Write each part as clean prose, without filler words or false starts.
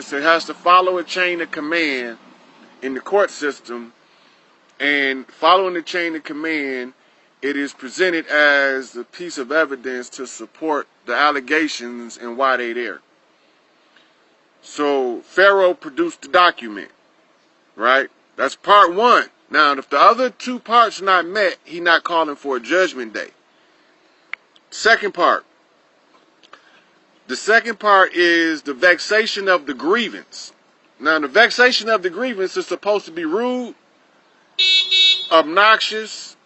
So it has to follow a chain of command in the court system, and following the chain of command, it is presented as a piece of evidence to support the allegations and why they're there. So Pharaoh produced the document, right? That's part one. Now, if the other two parts are not met, he's not calling for a judgment day. Second part. The second part is the vexation of the grievance. Now, the vexation of the grievance is supposed to be rude, obnoxious.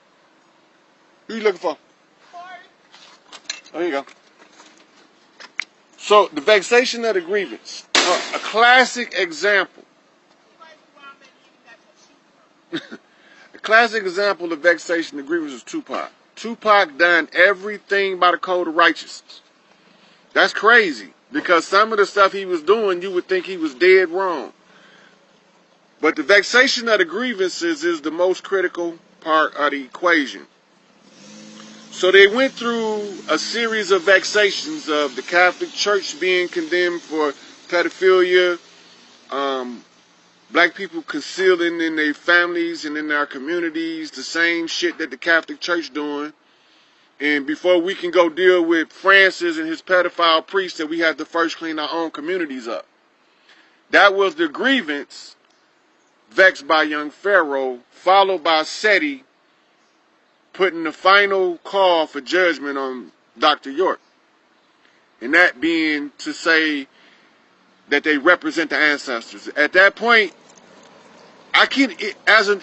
Who you looking for? Oh, here you go. So, the vexation of the grievance. A classic example. A classic example of vexation of grievance is Tupac. Tupac done everything by the code of righteousness. That's crazy, because some of the stuff he was doing, you would think he was dead wrong. But the vexation of the grievances is the most critical part of the equation. So they went through a series of vexations of the Catholic Church being condemned for pedophilia, black people concealing in their families and in their communities the same shit that the Catholic Church doing. And before we can go deal with Francis and his pedophile priests, that we have to first clean our own communities up. That was the grievance vexed by young Pharaoh, followed by SETI putting the final call for judgment on Dr. York. And that being to say that they represent the ancestors. At that point, I can't,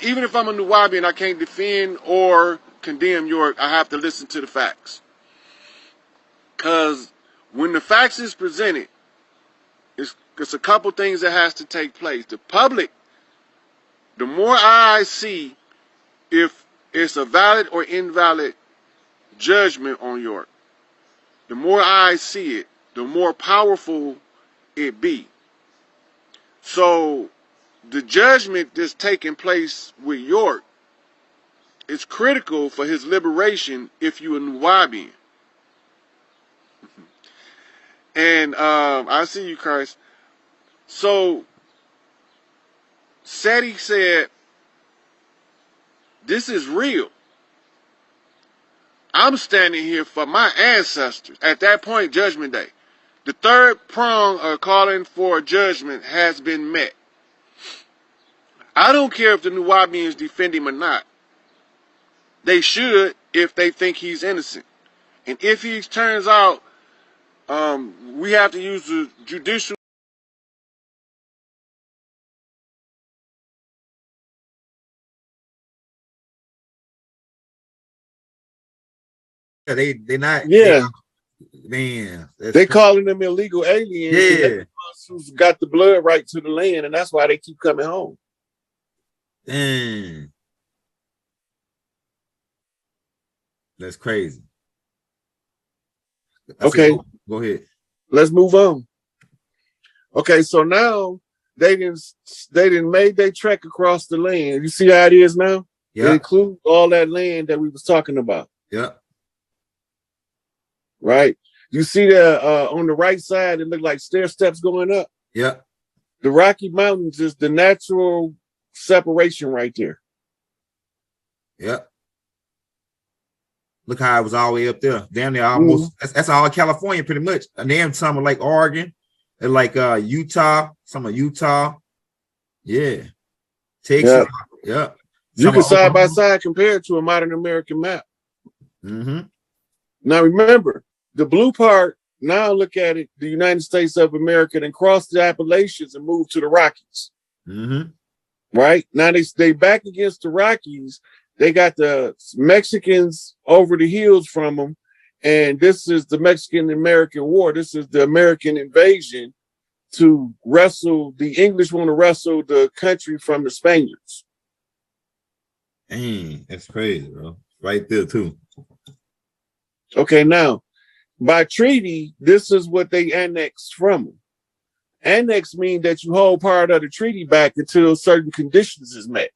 even if I'm a Nuwaubian, I can't defend or condemn York. I have to listen to the facts. Because when the facts is presented, it's a couple things that has to take place. The public, the more I see if it's a valid or invalid judgment on York, the more I see it, the more powerful it be. So the judgment that's taking place with York is critical for his liberation if you're a Nuwaubian. And I see you, Christ. So SETI said, this is real. I'm standing here for my ancestors. At that point, Judgment Day. The third prong of calling for judgment has been met. I don't care if the Nuwaubians defend him or not. They should if they think he's innocent. And if he turns out, we have to use the judicial. Yeah, they not. Yeah. Man, They calling them illegal aliens. Yeah. The ones who's got the blood right to the land, and that's why they keep coming home. Dang. That's crazy. Okay. Go ahead. Let's move on. Okay, so now they didn't made their trek across the land. You see how it is now? Yeah. It includes all that land that we was talking about. Yeah. Right. You see that on the right side, it look like stair steps going up. Yeah. The Rocky Mountains is the natural separation right there. Yeah. Look how it was all the way up there. Damn near almost. That's all California pretty much. And then some are like Oregon and like Utah, some of Utah. Yeah. Texas. Yeah. You can side by side compare it to a modern American map. Mm-hmm. Now remember, the blue part, now look at it, the United States of America, and cross the Appalachians and move to the Rockies. Mm-hmm. Right? Now they back against the Rockies. They got the Mexicans over the hills from them. And this is the Mexican-American War. This is the American invasion to wrestle. The English want to wrestle the country from the Spaniards. Dang, that's crazy, bro. Right there, too. Okay, now, by treaty, this is what they annexed from them. Annex means that you hold part of the treaty back until certain conditions is met.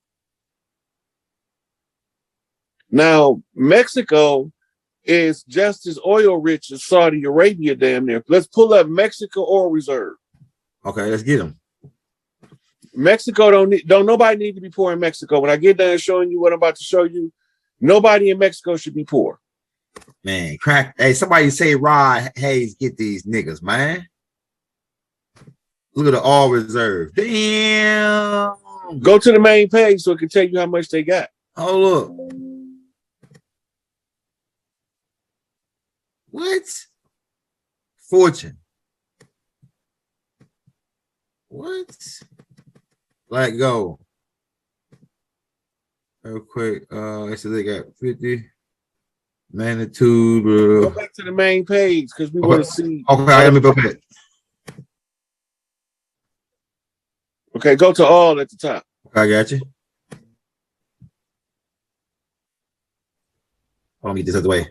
Now, Mexico is just as oil rich as Saudi Arabia damn near. Let's pull up Mexico oil reserve. Okay, let's get them. Mexico don't nobody need to be poor in Mexico. When I get done showing you what I'm about to show you, nobody in Mexico should be poor. Man, crack. Hey, somebody say Rod Hayes get these niggas, man. Look at the all reserve. Damn. Go to the main page so it can tell you how much they got. Oh, look. What? Fortune. What? Let go. Real quick. So they got 50. Magnitude. Go back to the main page because we want to see. Okay, let me go back. Okay, go to all at the top. I got you. Let me get this out of the way.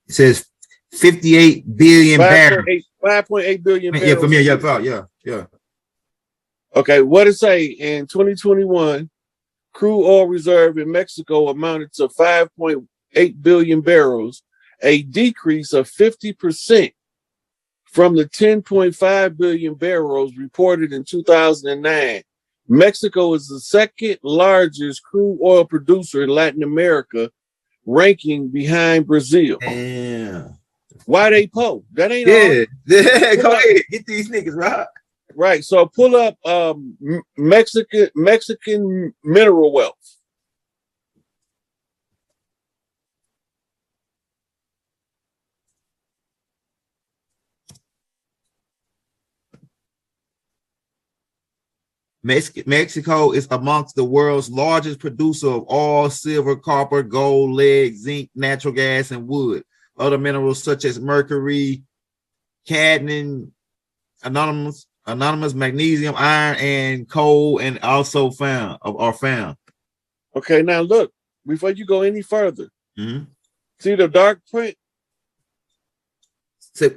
It says 58 billion barrels. 5.8 billion barrels. Yeah, from here. Yeah. Okay, what it say in 2021? Crude oil reserve in Mexico amounted to 5.8 billion barrels, a decrease of 50% from the 10.5 billion barrels reported in 2009. Mexico is the second largest crude oil producer in Latin America, ranking behind Brazil. Damn. Why they poor? That ain't all. Go ahead. Get these niggas, right? Right. So pull up Mexican mineral wealth. Mexico is amongst the world's largest producer of oil, silver, copper, gold, lead, zinc, natural gas, and wood. Other minerals such as mercury, cadmium, anonymous, magnesium, iron, and coal, and also are found. Okay, now look, before you go any further, see the dark print? So,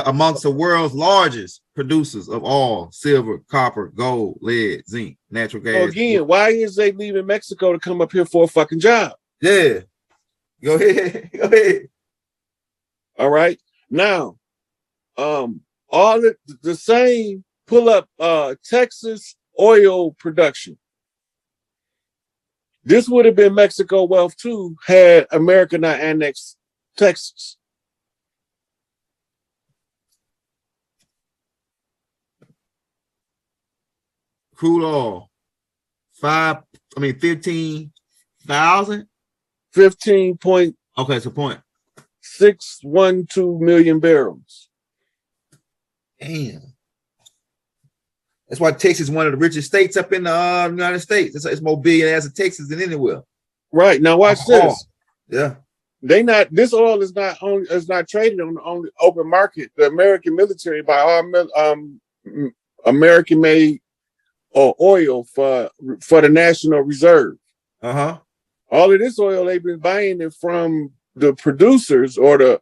amongst the world's largest producers of oil, silver, copper, gold, lead, zinc, natural gas. So again, why is they leaving Mexico to come up here for a fucking job? Yeah. Go ahead. All right. Now, all the same, pull up Texas oil production. This would have been Mexico wealth too had America not annexed Texas. Crude oil, 15,000? 15 point. Okay, it's a point. 612 million barrels. Damn. That's why Texas is one of the richest states up in the United States. It's more billionaires in Texas than anywhere. Right. Now watch this. Yeah. This oil is not traded on the open market. The American military buy all American made oil for the National Reserve. Uh-huh. All of this oil they've been buying it from the producers or the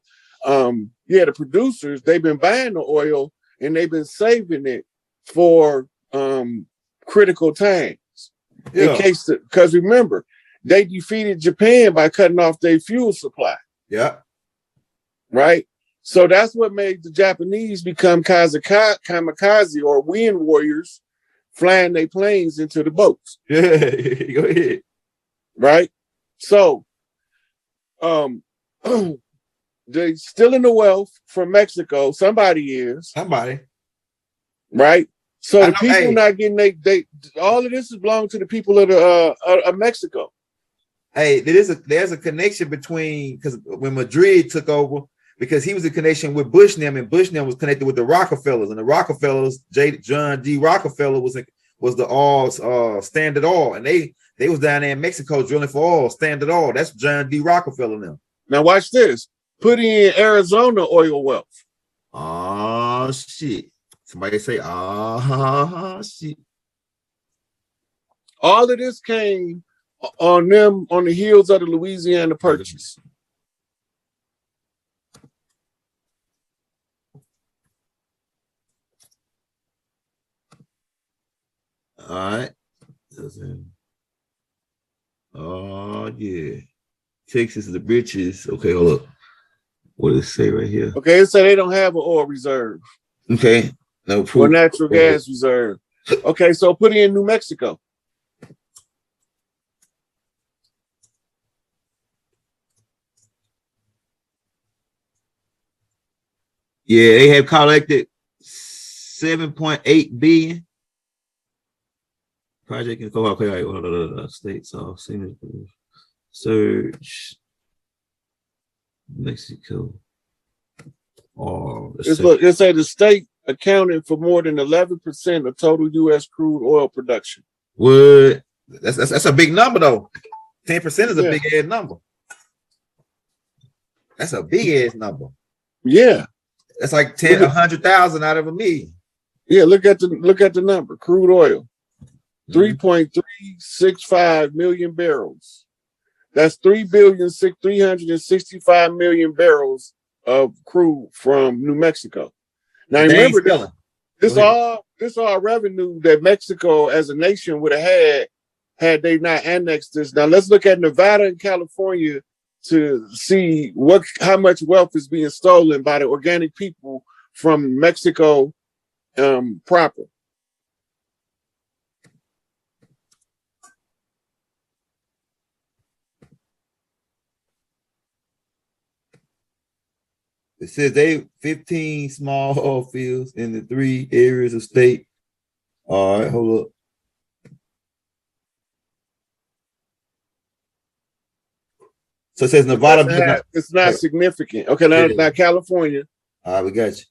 producers. They've been buying the oil and they've been saving it for critical times. In case, because remember, they defeated Japan by cutting off their fuel supply. Yeah. Right. So that's what made the Japanese become kamikaze or wind warriors, flying their planes into the boats. Yeah, go ahead. Right. So, they stealing the wealth from Mexico. Somebody is. Right. So the people not getting they all of this is belong to the people of Mexico. Hey, there's a connection between, because when Madrid took over, because he was a connection with Bushnell, and Bushnell was connected with the Rockefellers, and the Rockefellers, John D. Rockefeller was the all Standard Oil, and they was down there in Mexico drilling for oil, Standard Oil. That's John D. Rockefeller now. Now watch this. Put in Arizona oil wealth. Oh shit. Somebody say, shit. All of this came on the heels of the Louisiana Purchase. All right. Oh yeah. Texas is the richest. Okay, hold up. What does it say right here? Okay, it say they don't have an oil reserve. Okay, no Or proof. natural gas reserve. Okay, so put in New Mexico. Yeah, they have collected 7.8 billion. Project can go okay, states off. Search Mexico. Oh, It say the state accounted for more than 11% of total U.S. crude oil production. What? That's a big number though. 10% is a big ass number. That's a big ass number. Yeah. That's like 100,000 out of a million. Yeah, look at the number. Crude oil. 3.365 million barrels. That's 3.365 billion barrels of crude from New Mexico. Now remember, this all revenue that Mexico as a nation would have had they not annexed this. Now let's look at Nevada and California to see how much wealth is being stolen by the organic people from Mexico proper. It says they 15 small oil fields in the 3 areas of state. All right, hold up. So it says Nevada. It's not significant. Okay, now California. All right, we got you.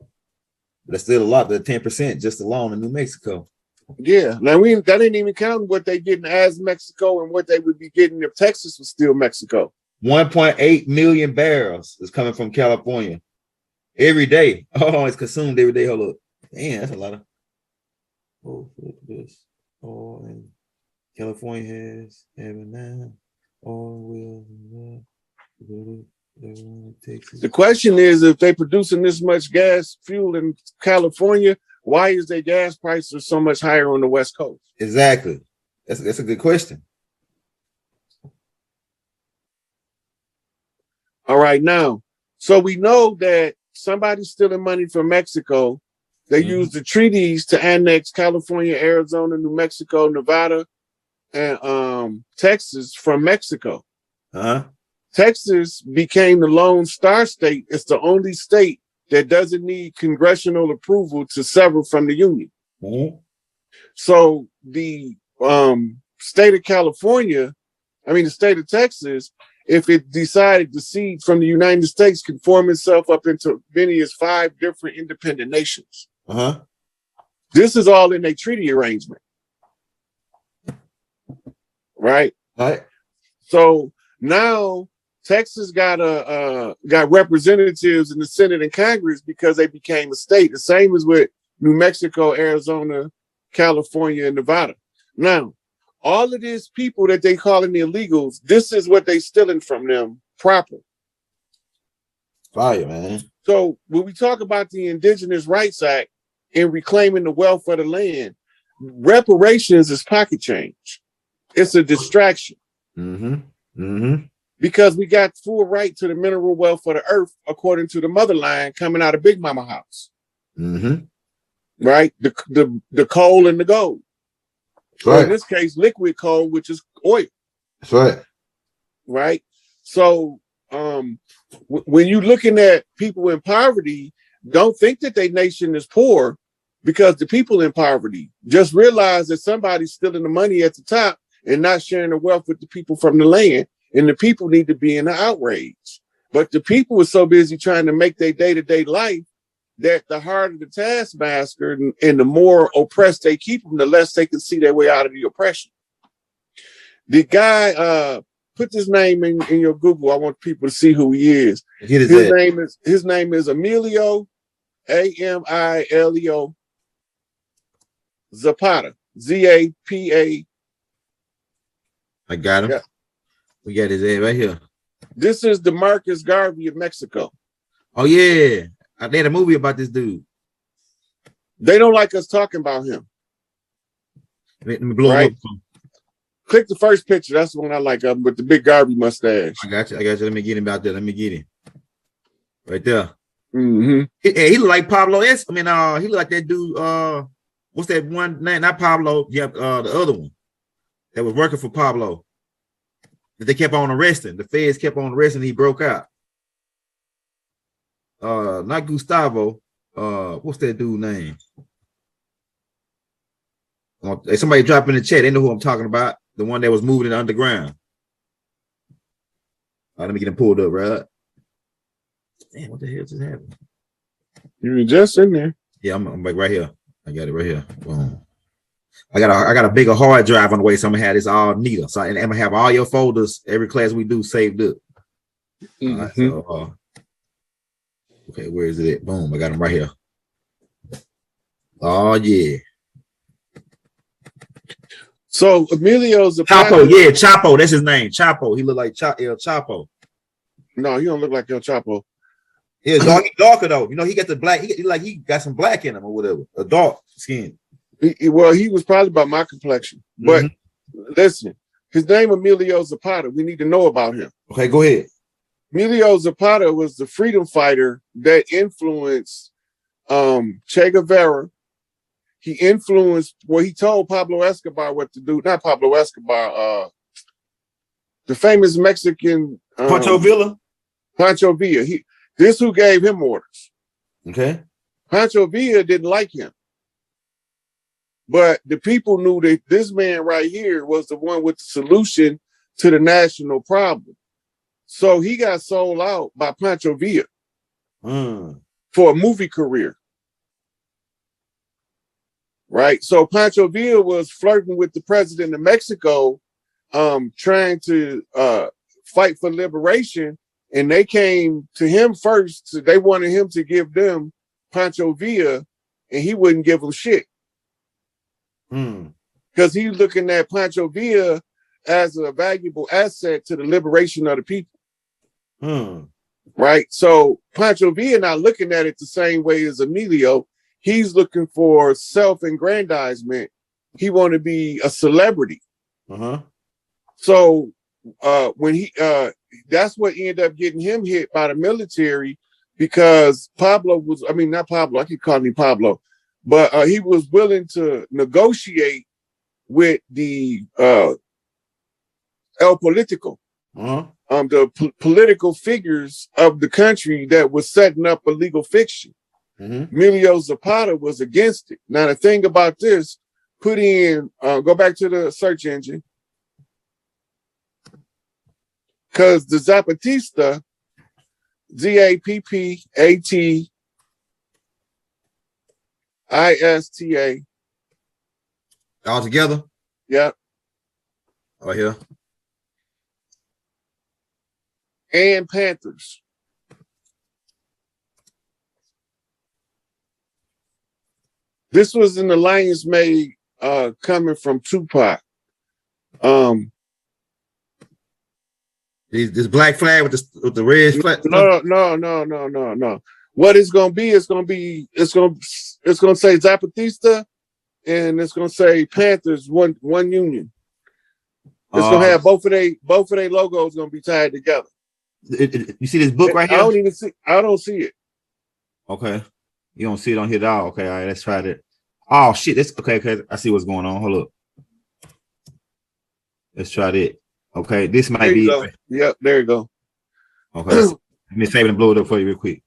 But that's still a lot. But 10% just alone in New Mexico. Yeah. Now that didn't even count what they getting as Mexico and what they would be getting if Texas was still Mexico. 1.8 million barrels is coming from California every day. Oh, it's consumed every day. Hold up. Damn, that's a lot of. Oh, this. Oh, and California has having now. Oh, will. The question is, if they producing this much gas fuel in California, why is their gas prices so much higher on the West Coast? Exactly. That's a good question. All right, now, so we know that somebody's stealing money from Mexico. They use the treaties to annex California, Arizona, New Mexico, Nevada, and Texas from Mexico. Texas became the Lone Star State. It's the only state that doesn't need congressional approval to sever from the Union. So the state of California, the state of Texas, if it decided to secede from the United States, can form itself up into many as 5 different independent nations. This is all in a treaty arrangement. Right? So now Texas got representatives in the Senate and Congress because they became a state. The same as with New Mexico, Arizona, California, and Nevada. Now, all of these people that they calling the illegals, this is what they stealing from them proper. Fire, man. So when we talk about the Indigenous Rights Act and reclaiming the wealth of the land, reparations is pocket change. It's a distraction. Because we got full right to the mineral wealth of the earth according to the motherline coming out of Big Mama house. Right? The coal and the gold. Or in this case, liquid coal, which is oil. That's right. Right? So when you're looking at people in poverty, don't think that their nation is poor because the people in poverty. Just realize that somebody's stealing the money at the top and not sharing the wealth with the people from the land. And the people need to be in the outrage. But the people are so busy trying to make their day-to-day life that the harder the taskmaster and the more oppressed they keep them, the less they can see their way out of the oppression. The guy, put this name in your Google. I want people to see who he is. His name is Emilio, Amilio Zapata, Zapa. I got him. Yeah. We got his head right here. This is the Marcus Garvey of Mexico. Oh, yeah. I made a movie about this dude. They don't like us talking about him. Let me blow him up. Click the first picture. That's the one I like with the big Garvey mustache. I got you. Let me get him out there. Let me get him. Right there. Mm-hmm. He look like Pablo S. I mean, he look like that dude. What's that one name? Not Pablo. Yeah, the other one that was working for Pablo. That they kept on arresting. The feds kept on arresting. He broke out. Not Gustavo. What's that dude name? Somebody drop in the chat. They know who I'm talking about. The one that was moving in the underground. Let me get him pulled up, right? Damn, what the hell just happened? You were just in there. Yeah, I'm like right here. I got it right here. Boom. I got a bigger hard drive on the way, so I'm gonna have this all neater. So and I'm gonna have all your folders, every class we do saved up. Okay, where is it at? Boom, I got them right here. Oh yeah. So Emilio Zapata. Chapo, yeah, Chapo, that's his name. Chapo. He look like El Chapo. No, he don't look like El Chapo. Yeah, darker though. You know, he got the black. He got some black in him or whatever. A dark skin. He was probably about my complexion. But listen, his name Emilio Zapata. We need to know about him. Okay, go ahead. Emilio Zapata was the freedom fighter that influenced Che Guevara. He influenced, he told Pablo Escobar what to do. Not Pablo Escobar, the famous Mexican Pancho Villa. Pancho Villa. This who gave him orders. Okay. Pancho Villa didn't like him. But the people knew that this man right here was the one with the solution to the national problem. So he got sold out by Pancho Villa for a movie career. Right? So Pancho Villa was flirting with the president of Mexico, trying to fight for liberation. And they came to him first. So they wanted him to give them Pancho Villa, and he wouldn't give them shit. Because he's looking at Pancho Villa as a valuable asset to the liberation of the people. Right? So Pancho Villa not looking at it the same way as Emilio. He's looking for self-aggrandizement. He want to be a celebrity. So when that's what ended up getting him hit by the military, because Pablo was, not Pablo, I keep calling him Pablo, but he was willing to negotiate with the El Politico, the political figures of the country that was setting up a legal fiction. Emilio Zapata was against it. Now, the thing about this, put in, go back to the search engine, because the Zapatista, Zappatista, all together? Yep. Right here. And Panthers. This was an alliance made coming from Tupac. This black flag with the red flag. No. What it's gonna be? It's gonna say Zapatista, and it's gonna say Panthers, one union. It's gonna have both of their logos gonna be tied together. You see this book right here? I don't see it. Okay. You don't see it on here at all. Okay, all right, let's try that. Oh shit, that's okay. I see what's going on. Hold up. Let's try that. Okay, this might be. Yep, there you go. Okay, let me save it and blow it up for you real quick.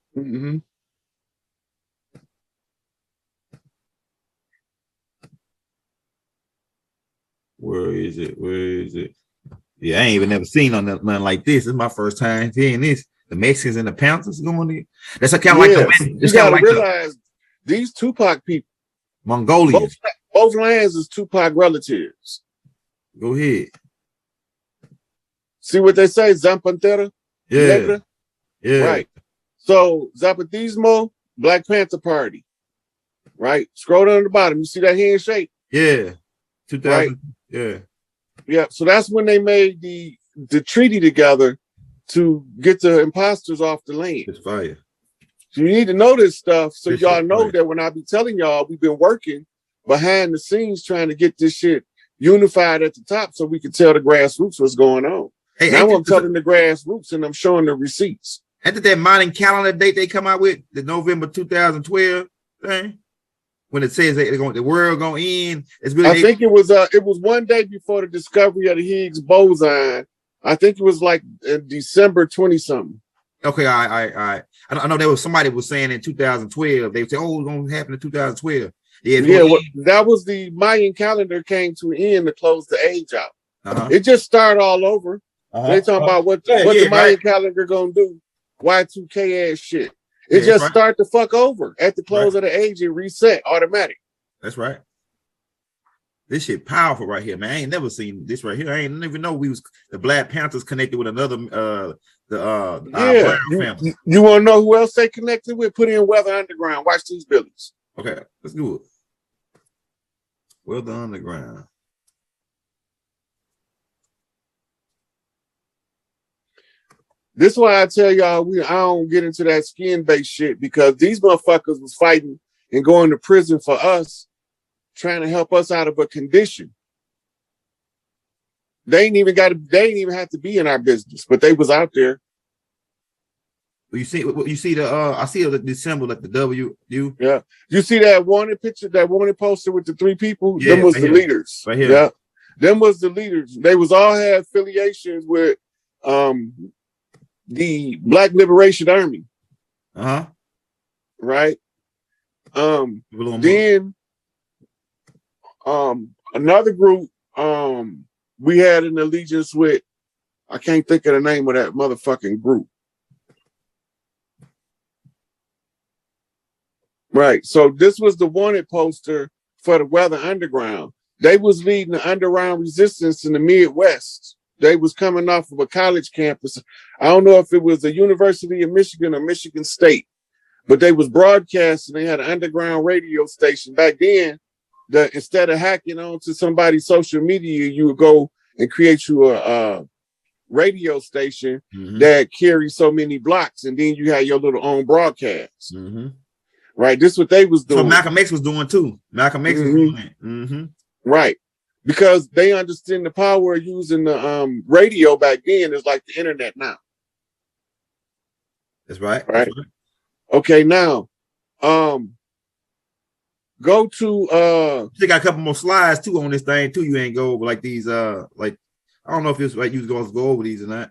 Where is it? Yeah, I ain't even never seen nothing like this. This is my first time seeing this. The Mexicans and the Panthers going together. That's kind of like you gotta realize these Tupac people, Mongolians. Both lands is Tupac relatives. Go ahead. See what they say, Zampantera? Yeah. Negra? Yeah. Right. So Zapatismo, Black Panther Party. Right? Scroll down to the bottom. You see that handshake? Yeah. 2000. Right? Yeah. Yeah. So that's when they made the treaty together to get the imposters off the land. It's fire. So you need to know this stuff so y'all know that when I be telling y'all, we've been working behind the scenes trying to get this shit unified at the top so we can tell the grassroots what's going on. Now I'm telling the grassroots and I'm showing the receipts. After that modern calendar date they come out with, the November 2012 thing, when it says that the world gonna end, it's really. I think it was one day before the discovery of the Higgs boson. I think it was like December 20 something. Okay, I know there was somebody was saying in 2012. They would say, "Oh, it's gonna happen in 2012." Yeah, well, that was the Mayan calendar came to an end to close the age out. It just started all over. They talking about what the Mayan calendar gonna do. Y2K ass shit. It just start to fuck over at the close of the age and reset automatic. That's right. This shit powerful right here, man. I ain't never seen this right here. I ain't even know we was the Black Panthers connected with another Brown family. You want to know who else they connected with? Put in Weather Underground. Watch these billies. Okay, let's do it. Weather Underground. This is why I tell y'all I don't get into that skin-based shit, because these motherfuckers was fighting and going to prison for us, trying to help us out of a condition. They ain't even have to be in our business, but they was out there. You see the I see the symbol like the W. Yeah. You see that wanted picture, that wanted poster with the three people? Yeah, them was the leaders. Right here. Yeah. Them was the leaders. They was all had affiliations with the Black Liberation Army. Right. Then another group we had an allegiance with, I can't think of the name of that motherfucking group. Right. So this was the wanted poster for the Weather Underground. They was leading the underground resistance in the Midwest. They was coming off of a college campus. I don't know if it was the University of Michigan or Michigan State, but they was broadcasting. They had an underground radio station. Back then, instead of hacking onto somebody's social media, you would go and create you a radio station that carries so many blocks, and then you had your little own broadcast. Right, this is what they was doing. So Malcolm X was doing too. Malcolm X was doing it. Right, because they understand the power of using the radio back then is like the internet now. That's right. Right. That's right. Okay, now, go to. You got a couple more slides too on this thing too. You ain't go over like these. Like I don't know if it's like you was going to go over these or not.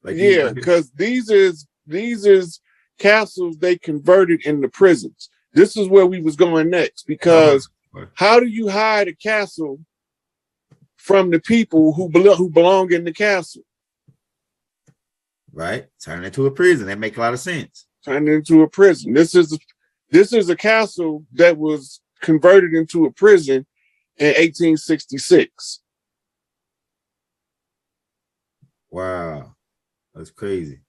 Like yeah, because these is castles they converted into prisons. This is where we was going next, because how do you hide a castle from the people who belong in the castle? Right, turn it into a prison. That make a lot of sense. Turn it into a prison. This is a castle that was converted into a prison in 1866. Wow, that's crazy.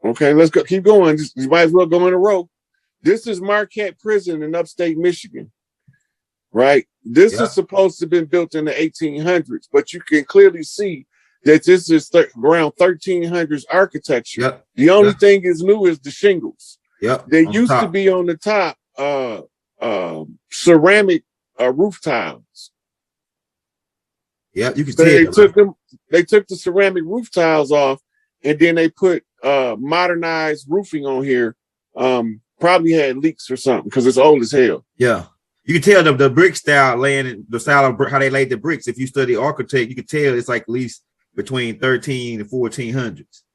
Okay, let's go. Keep going. You might as well go in a row. This is Marquette Prison in upstate Michigan, right? This is supposed to have been built in the 1800s, but you can clearly see that this is around 1300s architecture. The only thing is new is the shingles. They used to be on the top ceramic roof tiles. Yeah, you can tell. They took the ceramic roof tiles off, and then they put modernized roofing on here. Probably had leaks or something because it's old as hell. Yeah, you can tell the brick style laying, the style of how they laid the bricks. If you study architect, you can tell it's like at least between 13 and 1400s.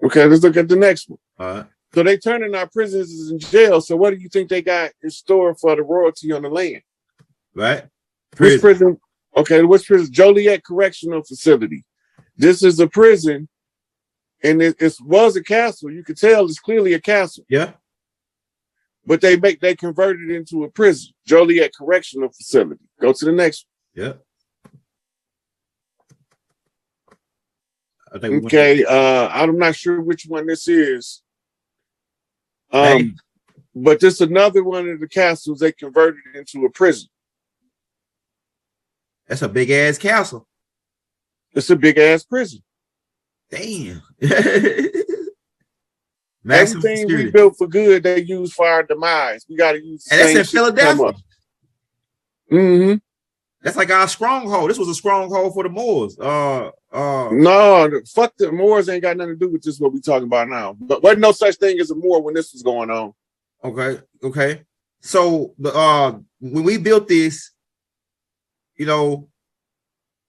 Okay, let's look at the next one. All right. So they turning our prisons in jail. So what do you think they got in store for the royalty on the land? Right. Which prison? Okay, which prison? Joliet Correctional Facility. This is a prison, and it was a castle. You could tell it's clearly a castle. Yeah. But they converted it into a prison. Joliet Correctional Facility. Go to the next one. Yeah. Okay, I'm not sure which one this is. But this is another one of the castles they converted into a prison. That's a big ass castle. It's a big ass prison. Damn. Everything we built for good, they use for our demise. We got to use. And that's in Philadelphia. That's like our stronghold. This was a stronghold for the Moors. No, fuck the Moors ain't got nothing to do with this. What we talking about now? But wasn't no such thing as a Moor when this was going on. Okay. So the when we built this, you know,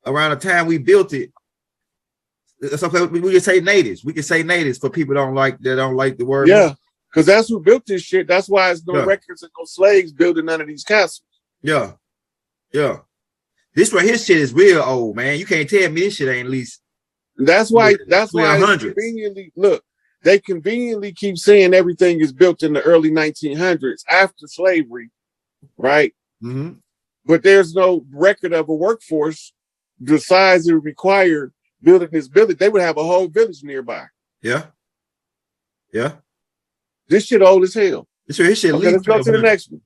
around the time we built it, it's okay. We can say natives. We can say natives for people that don't like the word. Yeah, because that's who built this shit. That's why there's no records and no slaves building none of these castles. Yeah. This right here shit is real old, man. You can't tell me this shit ain't at least. That's why conveniently look. They conveniently keep saying everything is built in the early 1900s after slavery, right? Mm-hmm. But there's no record of a workforce the size it would require building this village. They would have a whole village nearby. Yeah. This shit old as hell. This shit okay, let's go to the next one.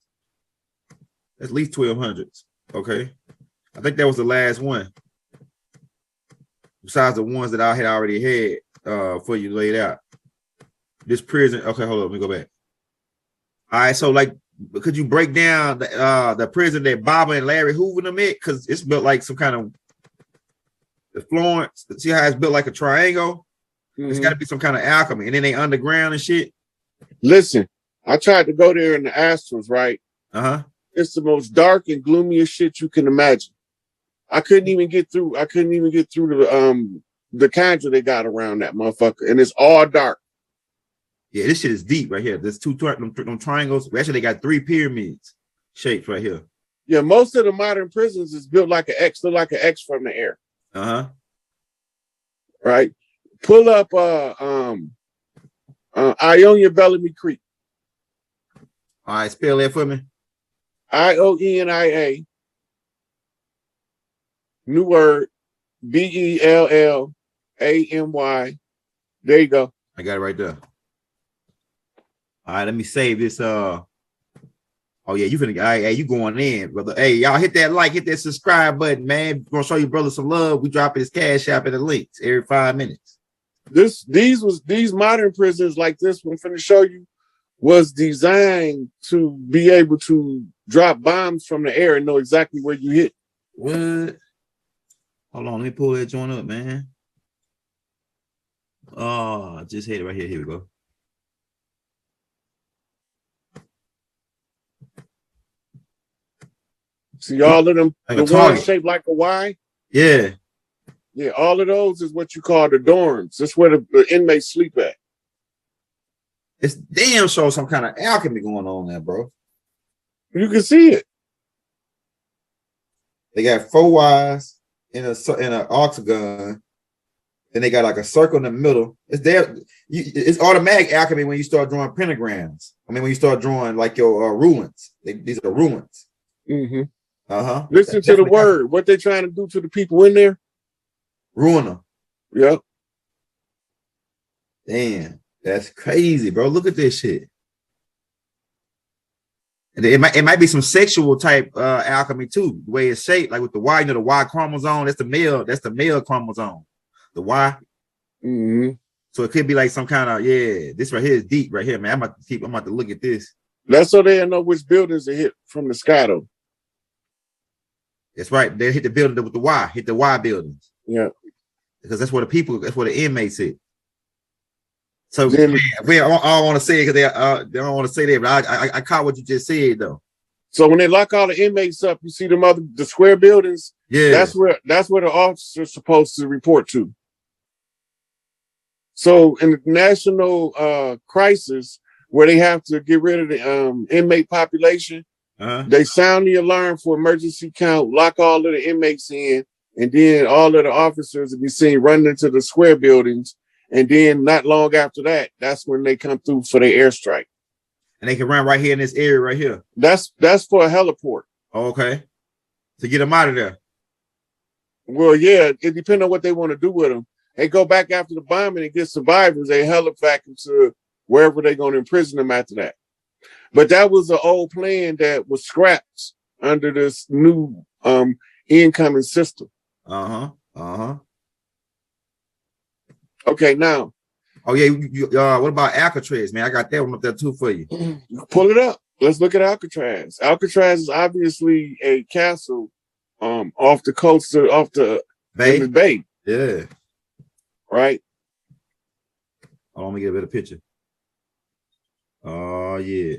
At least 1200s. Okay. I think that was the last one. Besides the ones that I had already had for you laid out. This prison. Okay, hold on. Let me go back. All right. So, like, could you break down the prison that Baba and Larry Hoover them at? Because it's built like some kind of the Florence. See how it's built like a triangle? Mm-hmm. It's got to be some kind of alchemy, and then they underground and shit. Listen, I tried to go there in the Astros, right? It's the most dark and gloomiest shit you can imagine. I couldn't even get through the conjure they got around that motherfucker, and it's all dark. Yeah, this shit is deep right here. There's two triangles. Actually, they got 3 pyramids shaped right here. Yeah, most of the modern prisons is built like an X, look like an X from the air. Right. Pull up Ionia Bellamy Creek. All right, spell that for me. IoniA. New word. Bellamy. There you go. I got it right there. All right, let me save this. Oh yeah, you finna. Hey, you going in, brother? Hey, y'all hit that like, hit that subscribe button, man. We're gonna show you brother some love. We dropping this cash app in the links every 5 minutes. These modern prisons like this one I'm finna show you was designed to be able to drop bombs from the air and know exactly where you hit. What? Hold on, let me pull that joint up, man. Oh, I just hit it right here. Here we go. See all of them, like the ones shaped like a Y? Yeah. Yeah, all of those is what you call the dorms. That's where the inmates sleep at. It's damn sure some kind of alchemy going on there, bro. You can see it. They got 4 Ys in an octagon. Then they got like a circle in the middle. It's there. It's automatic alchemy when you start drawing pentagrams. I mean, when you start drawing like your ruins. These are ruins. Mm-hmm. That's Listen to the word. What they trying to do to the people in there? Ruin them. Yep. Damn, that's crazy, bro. Look at this shit. And it might be some sexual type alchemy too. The way it's shaped, like with the Y, the Y chromosome. That's the male chromosome. The Y. Mm-hmm. So it could be like some kind of This right here is deep right here, man. I'm about to look at this. That's so they know which buildings they hit from the sky though. That's right. They hit the building with the Y. Hit the Y buildings. Yeah. Because that's where the inmates hit. So I don't want to say it because they don't want to say that, but I caught what you just said though. So when they lock all the inmates up, you see the square buildings. Yeah, that's where the officer's supposed to report to. So in the national crisis where they have to get rid of the inmate population, they sound the alarm for emergency count, lock all of the inmates in, and then all of the officers will be seen running into the square buildings. And then not long after that, that's when they come through for their airstrike. And they can run right here in this area right here. That's for a heliport. Oh, okay. To get them out of there. Well, yeah, it depends on what they want to do with them. They go back after the bombing and get survivors. They helivac them to wherever they're going to imprison them after that. But that was an old plan that was scrapped under this new incoming system. Okay, now. Oh yeah, what about Alcatraz, man? I got that one up there too for you. Pull it up. Let's look at Alcatraz. Alcatraz is obviously a castle off the coast of, off the bay. Yeah. Right. Oh, let me get a better picture. Oh yeah.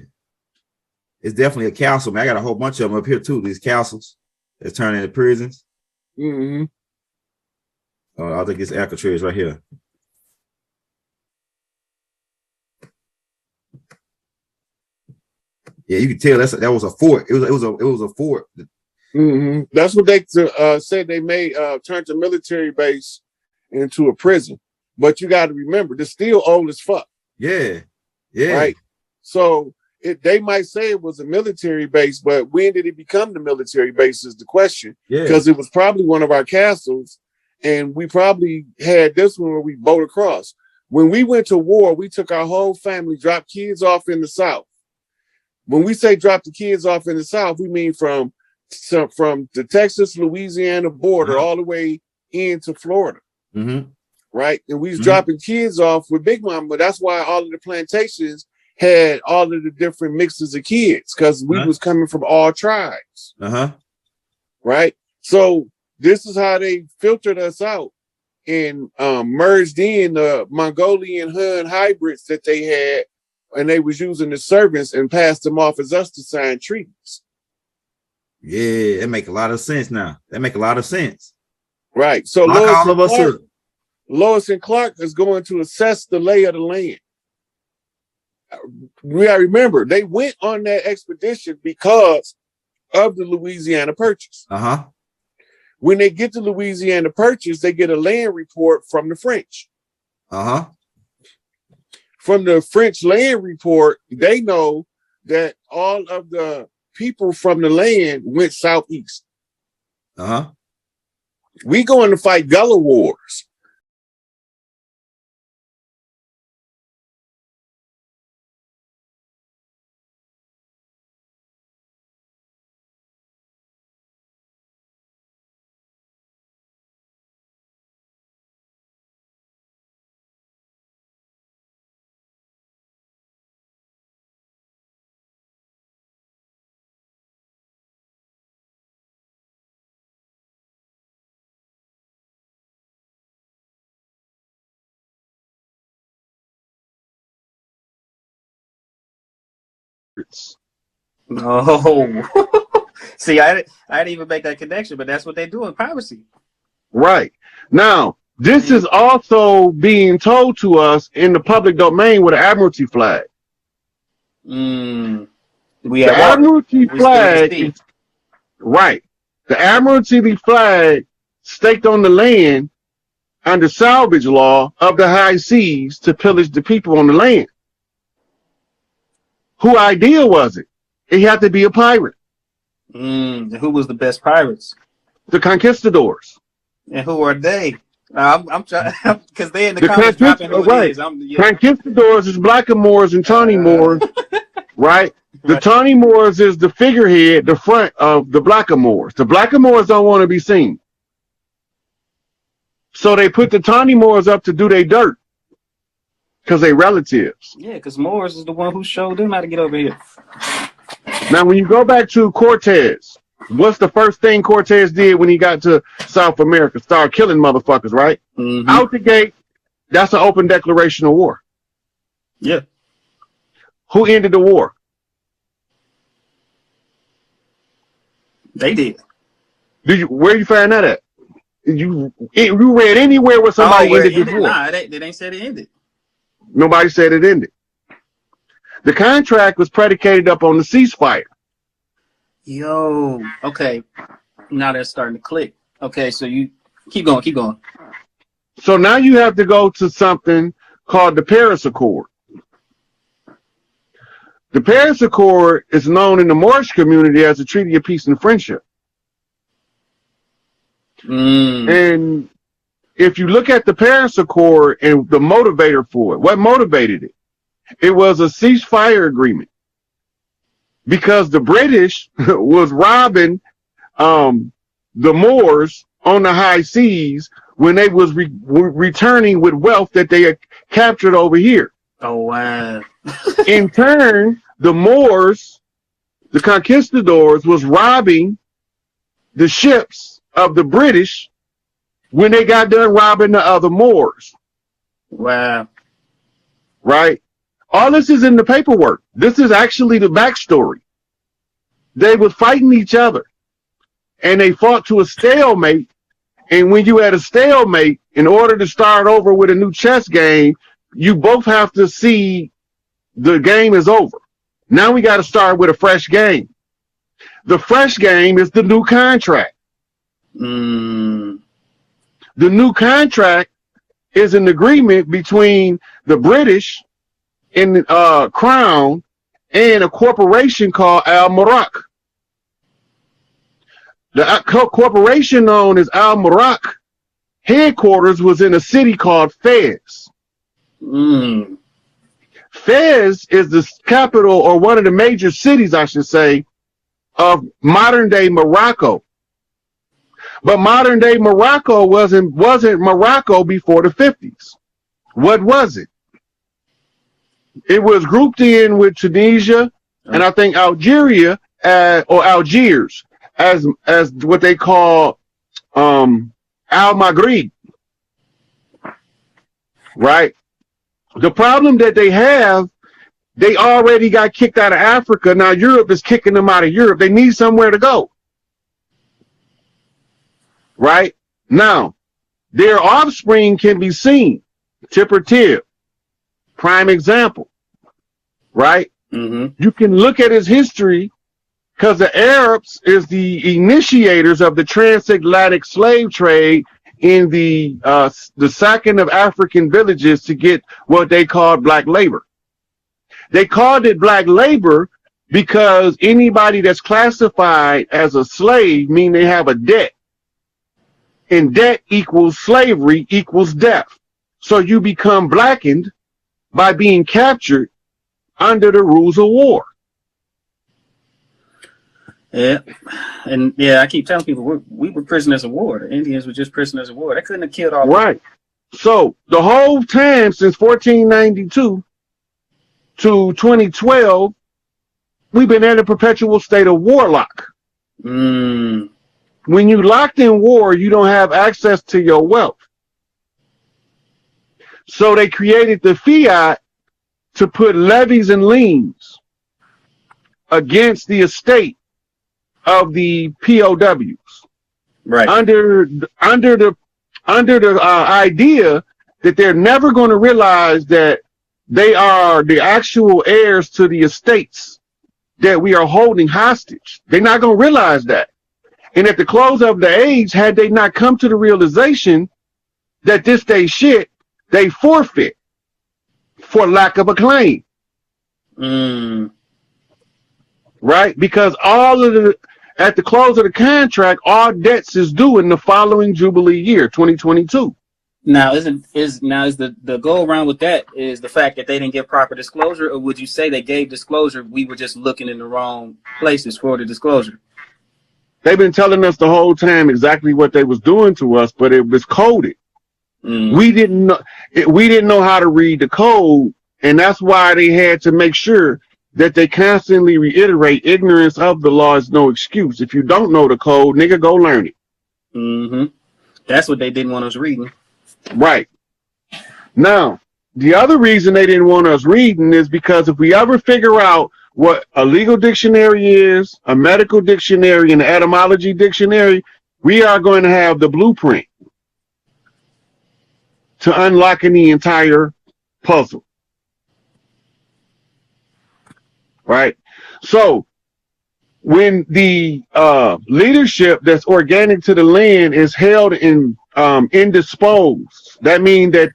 It's definitely a castle, man. I got a whole bunch of them up here too. These castles that's turned into prisons. Mm-hmm. Oh, I think it's Alcatraz right here. Yeah, you can tell that was a fort. It was a fort. Mm-hmm. That's what they said. They made turned the military base into a prison. But you got to remember, they're still old as fuck. Yeah, yeah. Right. So they might say it was a military base, but when did it become the military base is the question. Yeah. Because it was probably one of our castles, and we probably had this one where we boat across. When we went to war, we took our whole family, dropped kids off in the South. When we say drop the kids off in the South, we mean from the Texas, Louisiana border all the way into Florida. Mm-hmm. Right. And we was dropping kids off with Big Mama. That's why all of the plantations had all of the different mixes of kids, because we was coming from all tribes. Right. So this is how they filtered us out and merged in the Mongolian Hun hybrids that they had. And they was using the servants and passed them off as us to sign treaties. Yeah, that make a lot of sense now. That make a lot of sense. Right. So Lois and Clark is going to assess the lay of the land. We gotta remember, they went on that expedition because of the Louisiana Purchase. When they get to Louisiana Purchase, they get a land report from the French. From the French land report, they know that all of the people from the land went southeast. We going to fight Gullah Wars. Oh, see, I didn't even make that connection, but that's what they do in piracy. Right. Now, this is also being told to us in the public domain with an Admiralty flag. The Admiralty flag is, right. The Admiralty flag staked on the land under salvage law of the high seas to pillage the people on the land. Who idea was it? It had to be a pirate. Who was the best pirates? The conquistadors. And who are they? I'm trying because they in the comments dropping who it is. Conquistadors is Blackamoors and Tawny Moors, right? The Tawny Moors is the figurehead, the front of the Blackamoors. The Blackamoors don't want to be seen. So they put the Tawny Moors up to do their dirt. Because they relatives. Yeah, because Moors is the one who showed them how to get over here. Now, when you go back to Cortez, what's the first thing Cortez did when he got to South America? Start killing motherfuckers, right? Out the gate, that's an open declaration of war. Yeah. Who ended the war? They did. Where you find that at? You read anywhere where somebody ended the war? Nah, they ain't said it ended. Nobody said it ended. The contract was predicated up on the ceasefire. Yo, okay. Now that's starting to click. Okay, so you keep going. So now you have to go to something called the Paris Accord. The Paris Accord is known in the Moorish community as a treaty of peace and friendship. And if you look at the Paris Accord and the motivator for it, what motivated it? It was a ceasefire agreement because the British was robbing the Moors on the high seas when they was returning with wealth that they had captured over here. Oh, wow. In turn, the Moors, the conquistadors, was robbing the ships of the British when they got done robbing the other Moors. Wow. Right? All this is in the paperwork. This is actually the backstory. They were fighting each other, and they fought to a stalemate. And when you had a stalemate, in order to start over with a new chess game, you both have to see the game is over. Now we got to start with a fresh game. The fresh game is the new contract. Mm. The new contract is an agreement between the British and Crown and a corporation called Al Marak. The corporation known as Al Marak headquarters was in a city called Fez. Mm. Fez is the capital, or one of the major cities, I should say, of modern day Morocco. But modern day Morocco wasn't Morocco before the 50s. What was it? It was grouped in with Tunisia and I think Algeria or Algiers as what they call Al-Maghrib. Right? The problem that they have, they already got kicked out of Africa. Now Europe is kicking them out of Europe. They need somewhere to go. Right? Now, their offspring can be seen. Tipper Tib, prime example. Right? Mm-hmm. You can look at his history, because the Arabs is the initiators of the transatlantic slave trade in the sacking of African villages to get what they called black labor. They called it black labor because anybody that's classified as a slave mean they have a debt. And debt equals slavery equals death. So you become blackened by being captured under the rules of war. Yeah. And yeah, I keep telling people we were prisoners of war. The Indians were just prisoners of war. They couldn't have killed all right. So the whole time since 1492 to 2012, we've been in a perpetual state of warlock. Mm. When you locked in war, you don't have access to your wealth. So they created the fiat to put levies and liens against the estate of the POWs. Right. Under the idea that they're never going to realize that they are the actual heirs to the estates that we are holding hostage. They're not going to realize that. And at the close of the age, had they not come to the realization that this they shit, they forfeit for lack of a claim. Mm. Right? Because at the close of the contract, all debts is due in the following Jubilee year, 2022. Now, is the go around with that is the fact that they didn't give proper disclosure, or would you say they gave disclosure? We were just looking in the wrong places for the disclosure. They've been telling us the whole time exactly what they was doing to us, but it was coded. Mm. We didn't know how to read the code, and that's why they had to make sure that they constantly reiterate ignorance of the law is no excuse. If you don't know the code, nigga, go learn it. Mm-hmm. That's what they didn't want us reading. Right. Now, the other reason they didn't want us reading is because if we ever figure out what a legal dictionary is, a medical dictionary, and an etymology dictionary, we are going to have the blueprint to unlocking the entire puzzle. Right? So, when the leadership that's organic to the land is held indisposed, that means that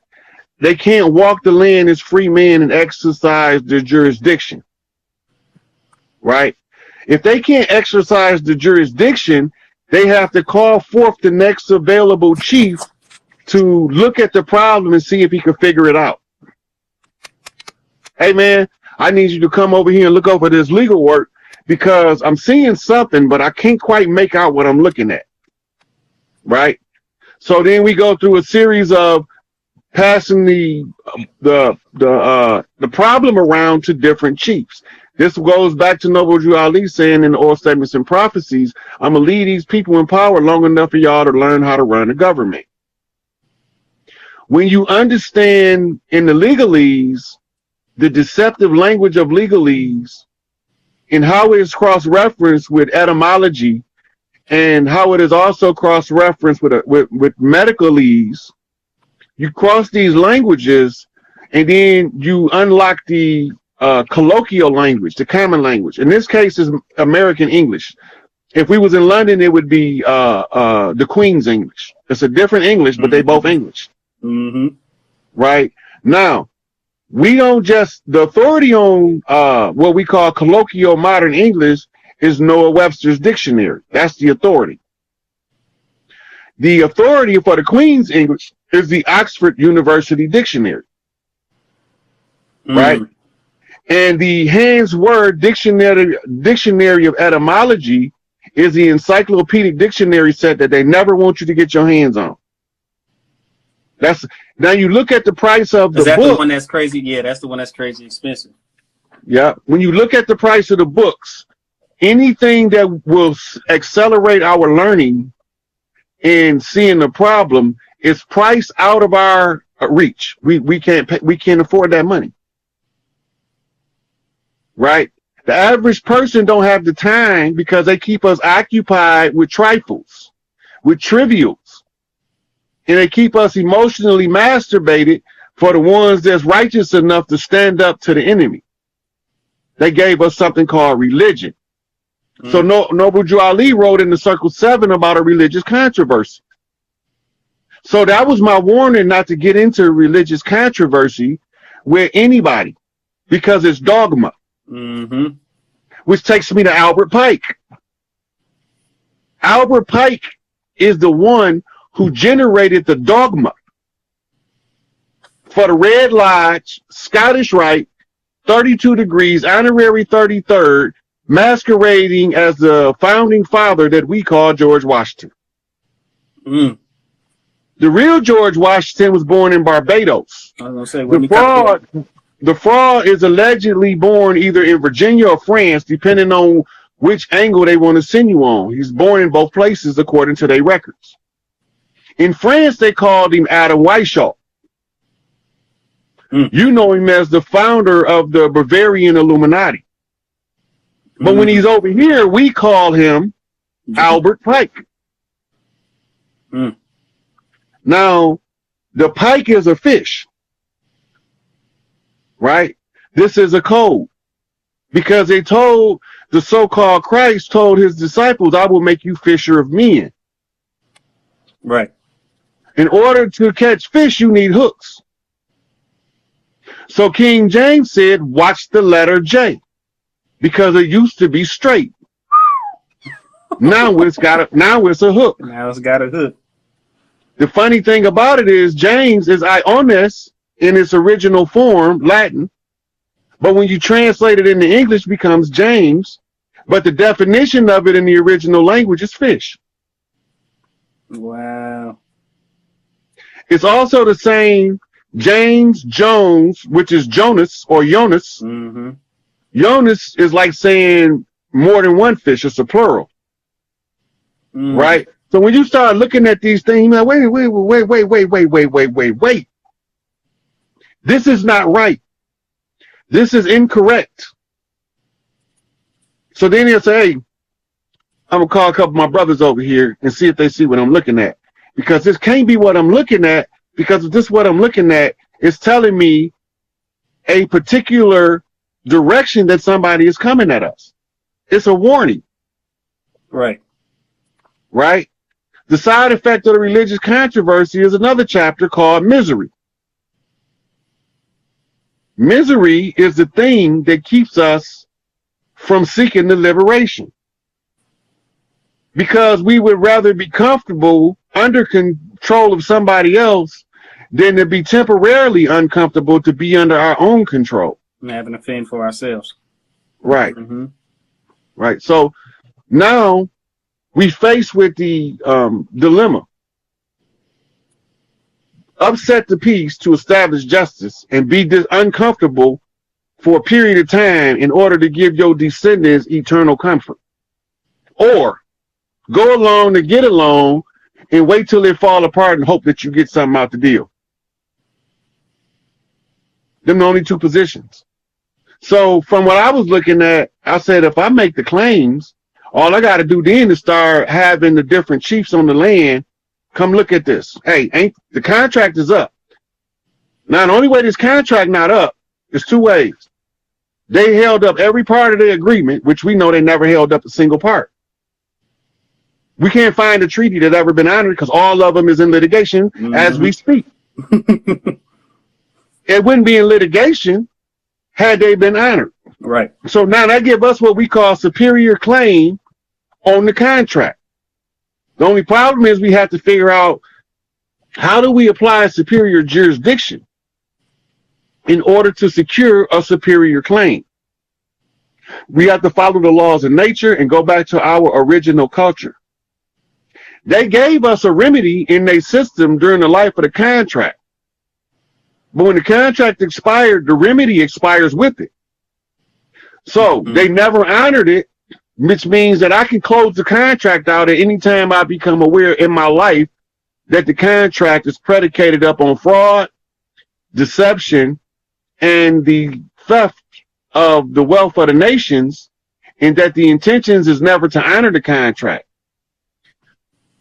they can't walk the land as free men and exercise their jurisdiction. Right? If they can't exercise the jurisdiction, they have to call forth the next available chief to look at the problem and see if he can figure it out. Hey man, I need you to come over here and look over this legal work because I'm seeing something, but I can't quite make out what I'm looking at. Right? So then we go through a series of passing the problem around to different chiefs. This goes back to Noble Drew Ali saying in the Oral Statements and Prophecies, I'm going to leave these people in power long enough for y'all to learn how to run a government. When you understand in the legalese, the deceptive language of legalese, and how it is cross-referenced with etymology, and how it is also cross-referenced with medicalese, you cross these languages, and then you unlock the colloquial language, the common language. In this case, is American English. If we was in London, it would be the Queen's English. It's a different English, but they both English. Mm-hmm. Right? Now, we don't just, the authority on what we call colloquial modern English is Noah Webster's dictionary. That's the authority. The authority for the Queen's English is the Oxford University Dictionary. Right? And the Hans Word Dictionary of Etymology is the encyclopedic dictionary set that they never want you to get your hands on. That's now you look at the price of the book. Is that the one that's crazy? Yeah, that's the one that's crazy expensive. Yeah. When you look at the price of the books, anything that will accelerate our learning and seeing the problem is priced out of our reach. We can't afford that money. Right? The average person don't have the time because they keep us occupied with trifles, with trivials, and they keep us emotionally masturbated for the ones that's righteous enough to stand up to the enemy. They gave us something called religion. So Noble Drew Ali wrote in the Circle 7 about a religious controversy. So that was my warning not to get into religious controversy with anybody because it's dogma. Mm-hmm. Which takes me to Albert Pike. Albert Pike is the one who generated the dogma for the Red Lodge, Scottish Rite, 32 Degrees, Honorary 33rd, masquerading as the founding father that we call George Washington. The real George Washington was born in Barbados. I was gonna say, the fraud is allegedly born either in Virginia or France, depending on which angle they want to send you on. He's born in both places, according to their records. In France, they called him Adam Weishaupt. You know him as the founder of the Bavarian Illuminati. But when he's over here, we call him Albert Pike. Now, the pike is a fish. Right? This is a code. Because they told, the so-called Christ told his disciples, I will make you fisher of men. Right. In order to catch fish, you need hooks. So King James said, watch the letter J. Because it used to be straight. Now it's a hook. Now it's got a hook. The funny thing about it is James is ionis in its original form, Latin, but when you translate it into English, it becomes James, but the definition of it in the original language is fish. Wow. It's also the same James Jones, which is Jonas or Jonas. Jonas is like saying more than one fish. It's a plural. Right? So when you start looking at these things, you're like, wait. This is not right. This is incorrect. So then he'll say, hey, I'm going to call a couple of my brothers over here and see if they see what I'm looking at. Because this can't be what I'm looking at, because if this is what I'm looking at, it's telling me a particular direction that somebody is coming at us. It's a warning. Right. Right? The side effect of the religious controversy is another chapter called misery. Misery is the thing that keeps us from seeking the liberation. Because we would rather be comfortable under control of somebody else than to be temporarily uncomfortable to be under our own control. And having to fend for ourselves. Right. Right. So now we face with the dilemma. Upset the peace to establish justice and be uncomfortable for a period of time in order to give your descendants eternal comfort. Or go along to get along and wait till it fall apart and hope that you get something out the deal. Them the only two positions. So from what I was looking at, I said, if I make the claims, all I got to do then is start having the different chiefs on the land come look at this. Hey, the contract is up. Now, the only way this contract not up is two ways. They held up every part of the agreement, which we know they never held up a single part. We can't find a treaty that's ever been honored because all of them is in litigation as we speak. It wouldn't be in litigation had they been honored. Right. So now that give us what we call superior claim on the contract. The only problem is we have to figure out how do we apply superior jurisdiction in order to secure a superior claim. We have to follow the laws of nature and go back to our original culture. They gave us a remedy in their system during the life of the contract. But when the contract expired, the remedy expires with it. So they never honored it, which means that I can close the contract out at any time I become aware in my life that the contract is predicated up on fraud, deception, and the theft of the wealth of the nations, and that the intentions is never to honor the contract.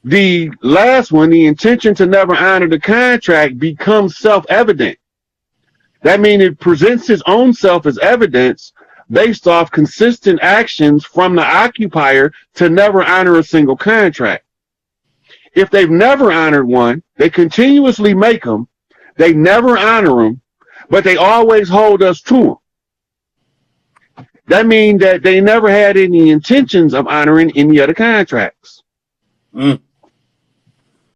The last one, the intention to never honor the contract, becomes self-evident. That means it presents his own self as evidence based off consistent actions from the occupier to never honor a single contract. If they've never honored one, they continuously make them, they never honor them, but they always hold us to them. That means that they never had any intentions of honoring any other contracts.